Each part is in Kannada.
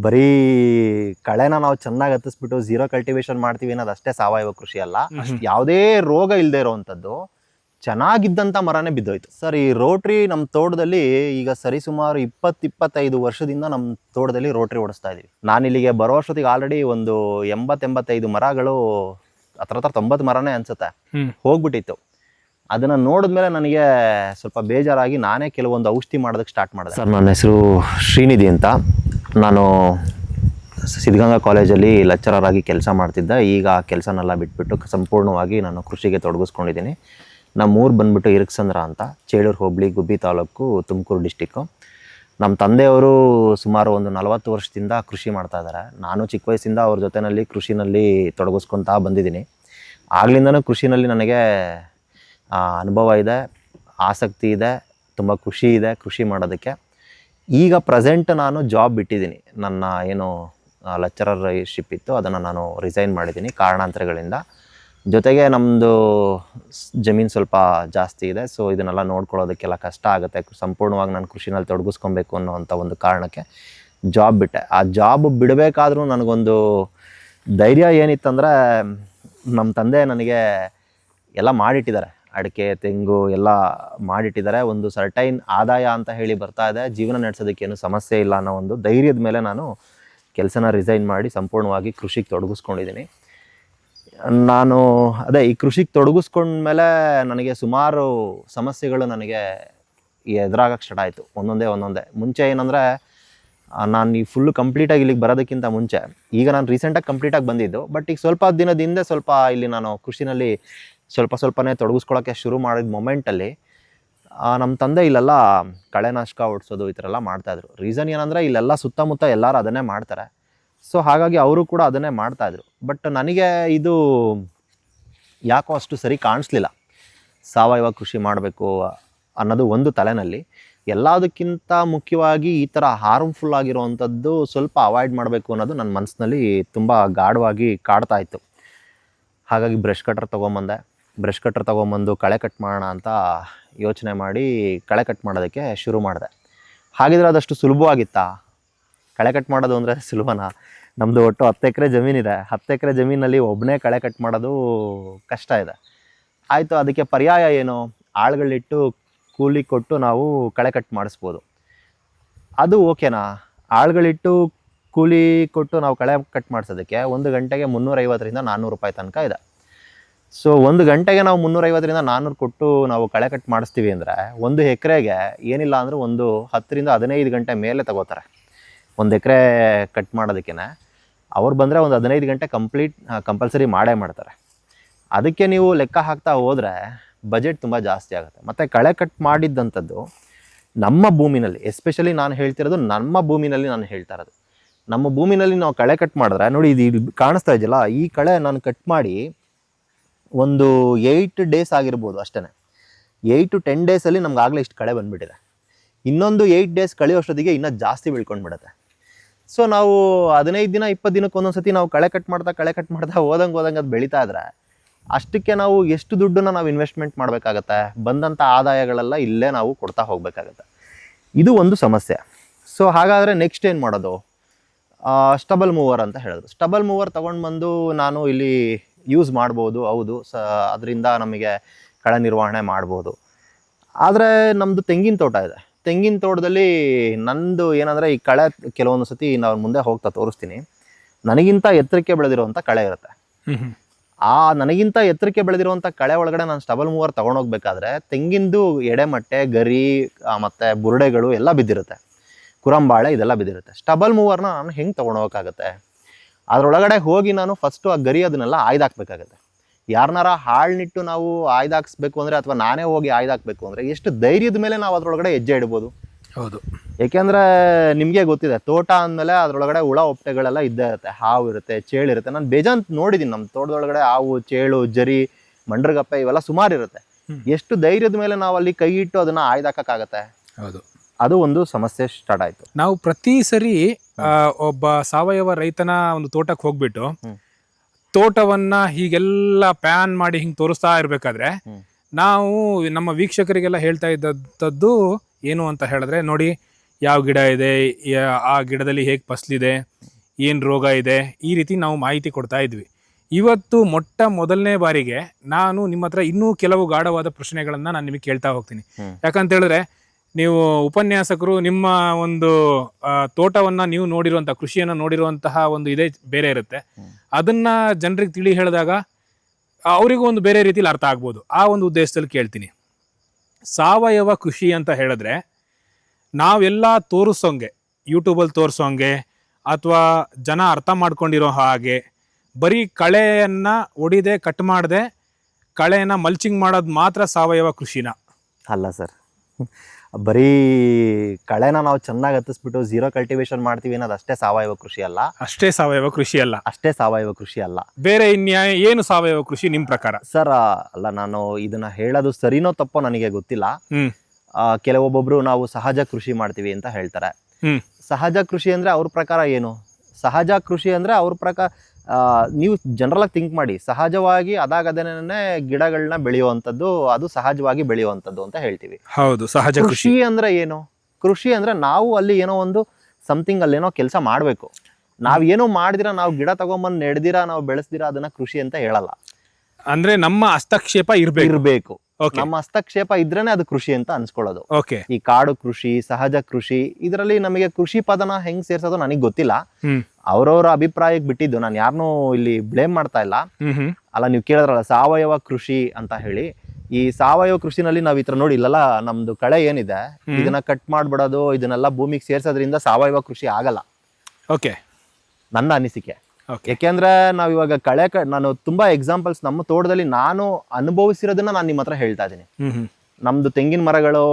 ಬರೀ ಕಳೆನ ನಾವು ಚೆನ್ನಾಗಿ ಹತ್ತಿಸ್ಬಿಟ್ಟು ಝೀರೋ ಕಲ್ಟಿವೇಶನ್ ಮಾಡ್ತೀವಿ ಅನ್ನೋದು ಅಷ್ಟೇ ಸಾವಯವ ಕೃಷಿ ಅಲ್ಲ. ಅಷ್ಟು ಯಾವುದೇ ರೋಗ ಇಲ್ಲದೆ ಇರೋವಂಥದ್ದು ಚೆನ್ನಾಗಿದ್ದಂಥ ಮರನೇ ಬಿದ್ದೋಯ್ತು ಸರ್. ಈ ರೋಟ್ರಿ ನಮ್ಮ ತೋಟದಲ್ಲಿ ಈಗ ಸರಿಸುಮಾರು 20-25 ವರ್ಷದಿಂದ ನಮ್ಮ ತೋಟದಲ್ಲಿ ರೋಟ್ರಿ ಓಡಿಸ್ತಾ ಇದೀವಿ. ನಾನು ಇಲ್ಲಿಗೆ ಬರೋ ವರ್ಷದಿಗೆ ಆಲ್ರೆಡಿ ಒಂದು 80-85 ಮರಗಳು, ಹತ್ರ 90 ಮರನೇ ಅನ್ಸುತ್ತೆ, ಹೋಗ್ಬಿಟ್ಟಿತ್ತು. ಅದನ್ನು ನೋಡಿದ್ಮೇಲೆ ನನಗೆ ಸ್ವಲ್ಪ ಬೇಜಾರಾಗಿ ನಾನೇ ಕೆಲವೊಂದು ಔಷಧಿ ಮಾಡೋದಕ್ಕೆ ಸ್ಟಾರ್ಟ್ ಮಾಡಿದೆ. ಸರ್, ನನ್ನ ಹೆಸರು ಶ್ರೀನಿಧಿ ಅಂತ. ನಾನು ಸಿದ್ಧಗಂಗಾ ಕಾಲೇಜಲ್ಲಿ ಲೆಕ್ಚರರ್ ಆಗಿ ಕೆಲಸ ಮಾಡ್ತಿದ್ದೆ. ಈಗ ಆ ಕೆಲಸನೆಲ್ಲ ಬಿಟ್ಬಿಟ್ಟು ಸಂಪೂರ್ಣವಾಗಿ ನಾನು ಕೃಷಿಗೆ ತೊಡಗಿಸ್ಕೊಂಡಿದ್ದೀನಿ. ನಮ್ಮೂರು ಬಂದುಬಿಟ್ಟು ಇರಕ್ಸಂದ್ರ ಅಂತ, ಚೇಳೂರು ಹೋಬಳಿ, ಗುಬ್ಬಿ ತಾಲೂಕು, ತುಮಕೂರು ಡಿಸ್ಟಿಕ್ಕು. ನಮ್ಮ ತಂದೆಯವರು ಸುಮಾರು ಒಂದು 40 ವರ್ಷದಿಂದ ಕೃಷಿ ಮಾಡ್ತಾ ಇದ್ದಾರೆ. ನಾನು ಚಿಕ್ಕ ವಯಸ್ಸಿಂದ ಅವ್ರ ಜೊತೆಯಲ್ಲಿ ಕೃಷಿನಲ್ಲಿ ತೊಡಗಿಸ್ಕೊತಾ ಬಂದಿದ್ದೀನಿ. ಆಗ್ಲಿಂದನೂ ಕೃಷಿನಲ್ಲಿ ನನಗೆ ಅನುಭವ ಇದೆ, ಆಸಕ್ತಿ ಇದೆ, ತುಂಬ ಖುಷಿ ಇದೆ ಕೃಷಿ ಮಾಡೋದಕ್ಕೆ. ಈಗ ಪ್ರೆಸೆಂಟ್ ನಾನು ಜಾಬ್ ಬಿಟ್ಟಿದ್ದೀನಿ. ನನ್ನ ಏನು ಲೆಕ್ಚರರ್ಶಿಪ್ ಇತ್ತು ಅದನ್ನು ನಾನು ರಿಸೈನ್ ಮಾಡಿದ್ದೀನಿ ಕಾರಣಾಂತರಗಳಿಂದ. ಜೊತೆಗೆ ನಮ್ಮದು ಜಮೀನು ಸ್ವಲ್ಪ ಜಾಸ್ತಿ ಇದೆ. ಸೊ ಇದನ್ನೆಲ್ಲ ನೋಡ್ಕೊಳ್ಳೋದಕ್ಕೆಲ್ಲ ಕಷ್ಟ ಆಗುತ್ತೆ. ಸಂಪೂರ್ಣವಾಗಿ ನಾನು ಕೃಷಿನಲ್ಲಿ ತೊಡಗಿಸ್ಕೊಬೇಕು ಅನ್ನೋವಂಥ ಒಂದು ಕಾರಣಕ್ಕೆ ಜಾಬ್ ಬಿಟ್ಟೆ. ಆ ಜಾಬ್ ಬಿಡಬೇಕಾದ್ರೂ ನನಗೊಂದು ಧೈರ್ಯ ಏನಿತ್ತಂದರೆ, ನಮ್ಮ ತಂದೆ ನನಗೆ ಎಲ್ಲ ಮಾಡಿಟ್ಟಿದ್ದಾರೆ, ಅಡಿಕೆ, ತೆಂಗು ಎಲ್ಲ ಮಾಡಿಟ್ಟಿದ್ದಾರೆ. ಒಂದು ಸರ್ಟೈನ್ ಆದಾಯ ಅಂತ ಹೇಳಿ ಬರ್ತಾ ಇದೆ, ಜೀವನ ನಡೆಸೋದಕ್ಕೇನು ಸಮಸ್ಯೆ ಇಲ್ಲ ಅನ್ನೋ ಒಂದು ಧೈರ್ಯದ ಮೇಲೆ ನಾನು ಕೆಲಸನ ರಿಸೈನ್ ಮಾಡಿ ಸಂಪೂರ್ಣವಾಗಿ ಕೃಷಿಗೆ ತೊಡಗಿಸ್ಕೊಂಡಿದ್ದೀನಿ. ನಾನು ಈ ಕೃಷಿಗೆ ತೊಡಗಿಸ್ಕೊಂಡ್ಮೇಲೆ ನನಗೆ ಸುಮಾರು ಸಮಸ್ಯೆಗಳು ನನಗೆ ಎದುರಾಗಕ್ಕೆ ಸ್ಟಾರ್ಟ್ ಆಯಿತು, ಒಂದೊಂದೇ. ಮುಂಚೆ ಏನಂದರೆ, ನಾನು ಈ ಫುಲ್ಲು ಕಂಪ್ಲೀಟಾಗಿ ಇಲ್ಲಿಗೆ ಬರೋದಕ್ಕಿಂತ ಮುಂಚೆ, ಈಗ ನಾನು ರೀಸೆಂಟಾಗಿ ಕಂಪ್ಲೀಟಾಗಿ ಬಂದಿದ್ದು, ಬಟ್ ಈಗ ಸ್ವಲ್ಪ ದಿನದಿಂದ ಸ್ವಲ್ಪ ಇಲ್ಲಿ ನಾನು ಕೃಷಿನಲ್ಲಿ ಸ್ವಲ್ಪನೇ ತೊಡಗಿಸ್ಕೊಳ್ಳೋಕ್ಕೆ ಶುರು ಮಾಡಿದ ಮೊಮೆಂಟಲ್ಲಿ ನಮ್ಮ ತಂದೆ ಇಲ್ಲೆಲ್ಲ ಕಳೆನಾಶಕ ಹೊಡ್ಸೋದು ಈ ಥರ ಎಲ್ಲ ಮಾಡ್ತಾಯಿದ್ರು. ರೀಸನ್ ಏನಂದರೆ, ಇಲ್ಲೆಲ್ಲ ಸುತ್ತಮುತ್ತ ಎಲ್ಲರೂ ಅದನ್ನೇ ಮಾಡ್ತಾರೆ. ಸೊ ಹಾಗಾಗಿ ಅವರು ಕೂಡ ಅದನ್ನೇ ಮಾಡ್ತಾಯಿದ್ರು. ಬಟ್ ನನಗೆ ಇದು ಯಾಕೋ ಅಷ್ಟು ಸರಿ ಕಾಣಿಸ್ಲಿಲ್ಲ. ಸಾವಯವ ಕೃಷಿ ಮಾಡಬೇಕು ಅನ್ನೋದು ಒಂದು ತಲೆನಲ್ಲಿ. ಎಲ್ಲದಕ್ಕಿಂತ ಮುಖ್ಯವಾಗಿ ಈ ಥರ ಹಾರ್ಮ್ಫುಲ್ ಆಗಿರೋವಂಥದ್ದು ಸ್ವಲ್ಪ ಅವಾಯ್ಡ್ ಮಾಡಬೇಕು ಅನ್ನೋದು ನನ್ನ ಮನಸ್ಸಿನಲ್ಲಿ ತುಂಬ ಗಾಢವಾಗಿ ಕಾಡ್ತಾ ಇತ್ತು. ಹಾಗಾಗಿ ಬ್ರಷ್ ಕಟ್ರ್ ತೊಗೊಂಬಂದು ಕಳೆ ಕಟ್ ಮಾಡೋಣ ಅಂತ ಯೋಚನೆ ಮಾಡಿ ಕಳೆ ಕಟ್ ಮಾಡೋದಕ್ಕೆ ಶುರು ಮಾಡಿದೆ. ಹಾಗಿದ್ರೆ ಅದಷ್ಟು ಸುಲಭವಾಗಿತ್ತಾ? ಕಳೆ ಕಟ್ ಮಾಡೋದು ಅಂದರೆ ಸುಲಭನಾ? ನಮ್ಮದು ಒಟ್ಟು 10 ಎಕರೆ ಜಮೀನಿದೆ. 10 ಎಕರೆ ಜಮೀನಲ್ಲಿ ಒಬ್ಬನೇ ಕಳೆ ಕಟ್ ಮಾಡೋದು ಕಷ್ಟ ಇದೆ. ಆಯಿತು, ಅದಕ್ಕೆ ಪರ್ಯಾಯ ಏನು? ಆಳುಗಳಿಟ್ಟು ಕೂಲಿ ಕೊಟ್ಟು ನಾವು ಕಳೆ ಕಟ್ ಮಾಡಿಸ್ಬೋದು. ಅದು ಓಕೆನಾ? ಆಳುಗಳಿಟ್ಟು ಕೂಲಿ ಕೊಟ್ಟು ನಾವು ಕಳೆ ಕಟ್ ಮಾಡಿಸೋದಕ್ಕೆ 1 ಗಂಟೆಗೆ 350-400 ರೂಪಾಯಿ ತನಕ ಇದೆ. ಸೊ 1 ಗಂಟೆಗೆ ನಾವು 350-400 ಕೊಟ್ಟು ನಾವು ಕಳೆ ಕಟ್ ಮಾಡಿಸ್ತೀವಿ ಅಂದರೆ 1 ಎಕರೆಗೆ ಏನಿಲ್ಲ ಅಂದರೂ ಒಂದು 10-15 ಗಂಟೆ ಮೇಲೆ ತಗೋತಾರೆ. 1 ಎಕರೆ ಕಟ್ ಮಾಡೋದಕ್ಕೆ ಅವ್ರು ಬಂದರೆ ಒಂದು 15 ಗಂಟೆ ಕಂಪಲ್ಸರಿ ಮಾಡೇ ಮಾಡ್ತಾರೆ. ಅದಕ್ಕೆ ನೀವು ಲೆಕ್ಕ ಹಾಕ್ತಾ ಹೋದರೆ ಬಜೆಟ್ ತುಂಬ ಜಾಸ್ತಿ ಆಗುತ್ತೆ. ಮತ್ತು ಕಳೆ ಕಟ್ ಮಾಡಿದ್ದಂಥದ್ದು ನಮ್ಮ ಭೂಮಿನಲ್ಲಿ, ಎಸ್ಪೆಷಲಿ ನಾನು ಹೇಳ್ತಿರೋದು ನಮ್ಮ ಭೂಮಿನಲ್ಲಿ ನಾನು ಹೇಳ್ತಾ ಇರೋದು. ನಮ್ಮ ಭೂಮಿನಲ್ಲಿ ನಾವು ಕಳೆ ಕಟ್ ಮಾಡಿದ್ರೆ ನೋಡಿ, ಇದು ಕಾಣಿಸ್ತಾ ಇದೆಯಲ್ಲ, ಈ ಕಳೆ ನಾನು ಕಟ್ ಮಾಡಿ ಒಂದು 8 ಡೇಸ್ ಆಗಿರ್ಬೋದು ಅಷ್ಟೇ. 8 to 10 ಡೇಸಲ್ಲಿ ನಮ್ಗೆ ಆಗಲೇ ಇಷ್ಟು ಕಳೆ ಬಂದುಬಿಟ್ಟಿದೆ. ಇನ್ನೊಂದು 8 ಡೇಸ್ ಕಳೆಯೋಷ್ಟೊತ್ತಿಗೆ ಇನ್ನೂ ಜಾಸ್ತಿ ಬೆಳ್ಕೊಂಡ್ಬಿಡುತ್ತೆ. ಸೊ ನಾವು 15 ದಿನ 20 ದಿನಕ್ಕೆ ಒಂದೊಂದು ಸತಿ ನಾವು ಕಳೆ ಕಟ್ ಮಾಡ್ತಾ ಹೋದಂಗೆ ಅದು ಬೆಳೀತಾ ಇದ್ರೆ ಅಷ್ಟಕ್ಕೆ ನಾವು ಎಷ್ಟು ದುಡ್ಡನ್ನ ನಾವು ಇನ್ವೆಸ್ಟ್ಮೆಂಟ್ ಮಾಡಬೇಕಾಗತ್ತೆ. ಬಂದಂಥ ಆದಾಯಗಳೆಲ್ಲ ಇಲ್ಲೇ ನಾವು ಕೊಡ್ತಾ ಹೋಗಬೇಕಾಗತ್ತೆ. ಇದು ಒಂದು ಸಮಸ್ಯೆ. ಸೊ ಹಾಗಾದರೆ ನೆಕ್ಸ್ಟ್ ಏನು ಮಾಡೋದು? ಸ್ಟಬಲ್ ಮೂವರ್ ಅಂತ ಹೇಳಿದ್ರು. ಸ್ಟಬಲ್ ಮೂವರ್ ತೊಗೊಂಡು ಬಂದು ನಾನು ಇಲ್ಲಿ ಯೂಸ್ ಮಾಡ್ಬೋದು. ಹೌದು, ಅದರಿಂದ ನಮಗೆ ಕಳೆ ನಿರ್ವಹಣೆ ಮಾಡ್ಬೋದು. ಆದರೆ ನಮ್ಮದು ತೆಂಗಿನ ತೋಟ ಇದೆ. ತೆಂಗಿನ ತೋಟದಲ್ಲಿ ನಂದು ಏನಂದರೆ, ಈ ಕಳೆ ಕೆಲವೊಂದು ಸತಿ ನಾವು ಮುಂದೆ ಹೋಗ್ತಾ ತೋರಿಸ್ತೀನಿ, ನನಗಿಂತ ಎತ್ತರಕ್ಕೆ ಬೆಳೆದಿರುವಂಥ ಕಳೆ ಇರುತ್ತೆ. ನನಗಿಂತ ಎತ್ತರಕ್ಕೆ ಬೆಳೆದಿರುವಂಥ ಕಳೆ ಒಳಗಡೆ ನಾನು ಸ್ಟಬಲ್ ಮೂವರ್ ತೊಗೊಂಡೋಗ್ಬೇಕಾದ್ರೆ ತೆಂಗಿಂದು ಎಡೆಮಟ್ಟೆ, ಗರಿ ಮತ್ತು ಬುರುಡೆಗಳು ಎಲ್ಲ ಬಿದ್ದಿರುತ್ತೆ, ಕುರಂಬಾಳೆ ಇದೆಲ್ಲ ಬಿದ್ದಿರುತ್ತೆ. ಸ್ಟಬಲ್ ಮೂವರ್ನ ನಾನು ಹೆಂಗೆ ತೊಗೊಂಡೋಗೋಕ್ಕಾಗತ್ತೆ? ಅದರೊಳಗಡೆ ಹೋಗಿ ನಾನು ಫಸ್ಟು ಆ ಗರಿ ಅದನ್ನೆಲ್ಲ ಆಯ್ದಾಕ್ಬೇಕಾಗತ್ತೆ. ಯಾರನ್ನಾರ ಹಾಳ್ನಿಟ್ಟು ನಾವು ಆಯ್ದಾಕ್ಸ್ಬೇಕು ಅಂದರೆ, ಅಥವಾ ನಾನೇ ಹೋಗಿ ಆಯ್ದಾಕ್ಬೇಕು ಅಂದರೆ ಎಷ್ಟು ಧೈರ್ಯದ ಮೇಲೆ ನಾವು ಅದರೊಳಗಡೆ ಹೆಜ್ಜೆ ಇಡ್ಬೋದು? ಹೌದು. ಏಕೆಂದರೆ ನಿಮಗೆ ಗೊತ್ತಿದೆ, ತೋಟ ಅಂದಮೇಲೆ ಅದರೊಳಗಡೆ ಹುಳ ಒಪ್ಪಟೆಗಳೆಲ್ಲ ಇದ್ದೇ ಇರುತ್ತೆ. ಹಾವು ಇರುತ್ತೆ, ಚೇಳಿರುತ್ತೆ. ನಾನು ಬೇಜಾನ್ ನೋಡಿದ್ದೀನಿ ನಮ್ಮ ತೋಟದೊಳಗಡೆ ಹಾವು, ಚೇಳು, ಜರಿ, ಮಂಡ್ರಗಪ್ಪೆ ಇವೆಲ್ಲ ಸುಮಾರು ಇರುತ್ತೆ. ಎಷ್ಟು ಧೈರ್ಯದ ಮೇಲೆ ನಾವು ಅಲ್ಲಿ ಕೈ ಇಟ್ಟು ಅದನ್ನು ಆಯ್ದಾಕಕ್ಕಾಗತ್ತೆ? ಹೌದು. ಅದು ಒಂದು ಸಮಸ್ಯೆ ಸ್ಟಾರ್ಟ್ ಆಯಿತು. ನಾವು ಪ್ರತಿ ಸರಿ ಒಬ್ಬ ಸಾವಯವ ರೈತನ ಒಂದು ತೋಟಕ್ಕೆ ಹೋಗ್ಬಿಟ್ಟು ತೋಟವನ್ನ ಹೀಗೆಲ್ಲ ಪ್ಯಾನ್ ಮಾಡಿ ಹಿಂಗೆ ತೋರಿಸ್ತಾ ಇರಬೇಕಾದ್ರೆ ನಾವು ನಮ್ಮ ವೀಕ್ಷಕರಿಗೆಲ್ಲ ಹೇಳ್ತಾ ಇದ್ದದ್ದು ಏನು ಅಂತ ಹೇಳಿದ್ರೆ, ನೋಡಿ ಯಾವ ಗಿಡ ಇದೆ, ಆ ಗಿಡದಲ್ಲಿ ಹೇಗೆ ಫಸಲಿದೆ, ಏನು ರೋಗ ಇದೆ, ಈ ರೀತಿ ನಾವು ಮಾಹಿತಿ ಕೊಡ್ತಾ ಇದ್ವಿ. ಇವತ್ತು ಮೊದಲನೇ ಬಾರಿಗೆ ನಾನು ನಿಮ್ಮ ಹತ್ರ ಇನ್ನೂ ಕೆಲವು ಗಾಢವಾದ ಪ್ರಶ್ನೆಗಳನ್ನು ನಾನು ನಿಮಗೆ ಕೇಳ್ತಾ ಹೋಗ್ತೀನಿ. ಯಾಕಂತ ಹೇಳಿದ್ರೆ ನೀವು ಉಪನ್ಯಾಸಕರು, ನಿಮ್ಮ ಒಂದು ತೋಟವನ್ನು ನೀವು ನೋಡಿರುವಂಥ, ಕೃಷಿಯನ್ನು ನೋಡಿರುವಂತಹ ಒಂದು ಇದೇ ಬೇರೆ ಇರುತ್ತೆ. ಅದನ್ನ ಜನರಿಗೆ ತಿಳಿ ಹೇಳಿದಾಗ ಅವರಿಗೂ ಒಂದು ಬೇರೆ ರೀತಿಲಿ ಅರ್ಥ ಆಗ್ಬೋದು. ಆ ಒಂದು ಉದ್ದೇಶದಲ್ಲಿ ಕೇಳ್ತೀನಿ. ಸಾವಯವ ಕೃಷಿ ಅಂತ ಹೇಳಿದ್ರೆ ನಾವೆಲ್ಲ ತೋರಿಸೋಂಗೆ, ಯೂಟ್ಯೂಬಲ್ಲಿ ತೋರಿಸೋಂಗೆ ಅಥವಾ ಜನ ಅರ್ಥ ಮಾಡ್ಕೊಂಡಿರೋ ಹಾಗೆ ಬರೀ ಕಳೆಯನ್ನು ಹೊಡಿದೆ ಕಟ್ ಮಾಡದೆ ಕಳೆಯನ್ನು ಮಲ್ಚಿಂಗ್ ಮಾಡೋದು ಮಾತ್ರ ಸಾವಯವ ಕೃಷಿನ? ಅಲ್ಲ ಸರ್, ಬರೀ ಕಳೆನ ನಾವು ಚೆನ್ನಾಗಿ ಹತ್ತಿಸ್ಬಿಟ್ಟು ಝೀರೋ ಕಲ್ಟಿವೇಶನ್ ಮಾಡ್ತೀವಿ ಅನ್ನೋದು ಅಷ್ಟೇ ಸಾವಯವ ಕೃಷಿ ಅಲ್ಲ. ಅಷ್ಟೇ ಸಾವಯವ ಕೃಷಿ ಅಲ್ಲ. ಅಷ್ಟೇ ಸಾವಯವ ಕೃಷಿ ಅಲ್ಲ. ಬೇರೆ ಏನು ಸಾವಯವ ಕೃಷಿ ನಿಮ್ಮ ಪ್ರಕಾರ? ಸರ್ ಅಲ್ಲ, ನಾನು ಇದನ್ನ ಹೇಳೋದು ಸರಿನೋ ತಪ್ಪೋ ನನಗೆ ಗೊತ್ತಿಲ್ಲ. ಕೆಲವೊಬ್ಬೊಬ್ರು ನಾವು ಸಹಜ ಕೃಷಿ ಮಾಡ್ತೀವಿ ಅಂತ ಹೇಳ್ತಾರೆ. ಸಹಜ ಕೃಷಿ ಅಂದ್ರೆ ಅವ್ರ ಪ್ರಕಾರ ಏನು? ಸಹಜ ಕೃಷಿ ಅಂದ್ರೆ ಅವ್ರ ಪ್ರಕಾರ, ನೀವು ಜನರಲ್ ಆಗಿ ಥಿಂಕ್ ಮಾಡಿ, ಸಹಜವಾಗಿ ಅದಾಗದೇನೆ ಗಿಡಗಳನ್ನ ಬೆಳೆಯುವಂಥದ್ದು, ಅದು ಸಹಜವಾಗಿ ಬೆಳೆಯುವಂಥದ್ದು ಅಂತ ಹೇಳ್ತೀವಿ. ಹೌದು, ಸಹಜ ಕೃಷಿ ಅಂದ್ರೆ ಏನು? ಕೃಷಿ ಅಂದ್ರೆ ನಾವು ಅಲ್ಲಿ ಏನೋ ಒಂದು ಸಮಥಿಂಗ್ ಅಲ್ಲೇನೋ ಕೆಲಸ ಮಾಡ್ಬೇಕು. ನಾವ್ ಏನೋ ಮಾಡಿದಿರಾ, ನಾವು ಗಿಡ ತಗೊಂಬಂದ್ ನೆಡ್ದಿರಾ, ನಾವು ಬೆಳೆಸ್ದಿರಾ, ಅದನ್ನ ಕೃಷಿ ಅಂತ ಹೇಳಲ್ಲ. ಅಂದ್ರೆ ನಮ್ಮ ಹಸ್ತಕ್ಷೇಪ ಇರ್ಬೇಕು. ನಮ್ಮ ಹಸ್ತಕ್ಷೇಪ ಇದ್ರೇನೆ ಅದು ಕೃಷಿ ಅಂತ ಅನ್ಸ್ಕೊಳ್ಳೋದು. ಓಕೆ. ಈ ಕಾಡು ಕೃಷಿ, ಸಹಜ ಕೃಷಿ, ಇದರಲ್ಲಿ ನಮಗೆ ಕೃಷಿ ಪದನ ಹೆಂಗ್ ಸೇರ್ಸೋದು ನನಗೆ ಗೊತ್ತಿಲ್ಲ. ಅವ್ರವ್ರ ಅಭಿಪ್ರಾಯಕ್ಕೆ ಬಿಟ್ಟಿದ್ದು, ನಾನು ಯಾರನ್ನೂ ಇಲ್ಲಿ ಬ್ಲೇಮ್ ಮಾಡ್ತಾ ಇಲ್ಲ. ಅಲ್ಲ, ನೀವು ಕೇಳಿದ್ರಲ್ಲ ಸಾವಯವ ಕೃಷಿ ಅಂತ ಹೇಳಿ, ಈ ಸಾವಯವ ಕೃಷಿನಲ್ಲಿ ನಾವ್ ಈ ತರ ನೋಡಿ, ಇಲ್ಲಲ್ಲ ನಮ್ದು ಕಳೆ ಏನಿದೆ ಇದನ್ನ ಕಟ್ ಮಾಡ್ಬಿಡೋದು, ಇದನ್ನೆಲ್ಲ ಭೂಮಿಗೆ ಸೇರ್ಸೋದ್ರಿಂದ ಸಾವಯವ ಕೃಷಿ ಆಗಲ್ಲ. ಓಕೆ, ನನ್ನ ಅನಿಸಿಕೆ. ಯಾಕೆಂದ್ರೆ ನಾವ್ ಇವಾಗ ನಾನು ತುಂಬಾ ಎಕ್ಸಾಂಪಲ್ಸ್ ನಮ್ಮ ತೋಟದಲ್ಲಿ ನಾನು ಅನುಭವಿಸಿರೋದನ್ನ ನಾನು ನಿಮ್ಮ ಹತ್ರ ಹೇಳ್ತಾ ಇದ್ದೀನಿ. ನಮ್ದು ತೆಂಗಿನ ಮರಗಳು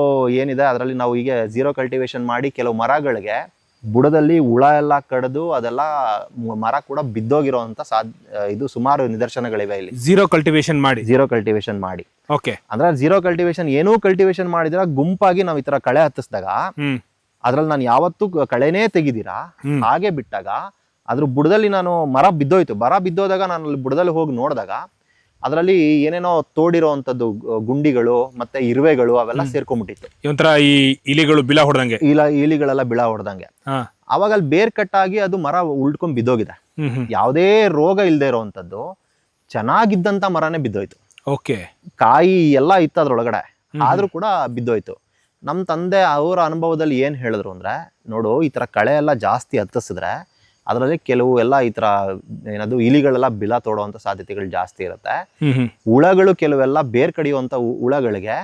ಏನಿದೆ ಅದರಲ್ಲಿ ನಾವು ಈಗ ಝೀರೋ ಕಲ್ಟಿವೇಶನ್ ಮಾಡಿ ಕೆಲವು ಮರಗಳಿಗೆ ಬುಡದಲ್ಲಿ ಹುಳ ಎಲ್ಲ ಕಡಿದು ಅದೆಲ್ಲ ಮರ ಕೂಡ ಬಿದ್ದೋಗಿರೋಂತ ಇದು ಸುಮಾರು ನಿದರ್ಶನಗಳಿವೆ ಇಲ್ಲಿ. ಝೀರೋ ಕಲ್ಟಿವೇಶನ್ ಮಾಡಿ. ಓಕೆ. ಅಂದ್ರೆ ಝೀರೋ ಕಲ್ಟಿವೇಶನ್ ಏನೂ ಕಲ್ಟಿವೇಶನ್ ಮಾಡಿದ್ರೆ ಗುಂಪಾಗಿ ನಾವ್ ಈ ತರ ಕಳೆ ಹತ್ತಿಸಿದಾಗ ಅದ್ರಲ್ಲಿ ನಾನು ಯಾವತ್ತೂ ಕಳೆನೇ ತೆಗಿದಿರಾ ಹಾಗೆ ಬಿಟ್ಟಾಗ ಅದ್ರ ಬುಡದಲ್ಲಿ ನಾನು ಮರ ಬಿದ್ದೋದಾಗ ನಾನು ಅಲ್ಲಿ ಬುಡದಲ್ಲಿ ಹೋಗಿ ನೋಡಿದಾಗ ಅದರಲ್ಲಿ ಏನೇನೋ ತೋಡಿರೋವಂಥದ್ದು ಗುಂಡಿಗಳು ಮತ್ತೆ ಇರುವೆಗಳು ಅವೆಲ್ಲ ಸೇರ್ಕೊಂಡ್ಬಿಟ್ಟಿತ್ತು. ಒಂಥರ ಈ ಇಲಿಗಳು ಬಿಳ ಹೊಡೆದಂಗೆ, ಇಲಿಗಳೆಲ್ಲ ಬಿಳ ಹೊಡೆದಂಗೆ. ಅವಾಗ ಅಲ್ಲಿ ಬೇರ್ ಕಟ್ಟಾಗಿ ಅದು ಮರ ಉಳ್ಕೊಂಡ್ ಬಿದ್ದೋಗಿದೆ. ಯಾವುದೇ ರೋಗ ಇಲ್ದೇ ಇರೋವಂಥದ್ದು ಚೆನ್ನಾಗಿದ್ದಂತ ಮರನೇ ಬಿದ್ದೋಯ್ತು. ಓಕೆ. ಕಾಯಿ ಎಲ್ಲ ಇತ್ತು ಅದ್ರೊಳಗಡೆ, ಆದ್ರೂ ಕೂಡ ಬಿದ್ದೋಯ್ತು. ನಮ್ಮ ತಂದೆ ಅವರ ಅನುಭವದಲ್ಲಿ ಏನ್ ಹೇಳಿದ್ರು ಅಂದ್ರೆ, ನೋಡು ಈ ತರ ಕಳೆ ಎಲ್ಲ ಜಾಸ್ತಿ ಹತ್ತಿಸಿದ್ರೆ ಅದರಲ್ಲಿ ಕೆಲವು ಎಲ್ಲ ಈ ತರ ಏನದು ಇಲಿಗಳೆಲ್ಲ ಬಿಲ ತೋಡುವಂತ ಸಾಧ್ಯತೆಗಳು ಜಾಸ್ತಿ ಇರುತ್ತೆ. ಹುಳಗಳು ಕೆಲವೆಲ್ಲ ಬೇರ್ ಕಡಿಯುವಂತ ಹುಳಗಳಿಗೆ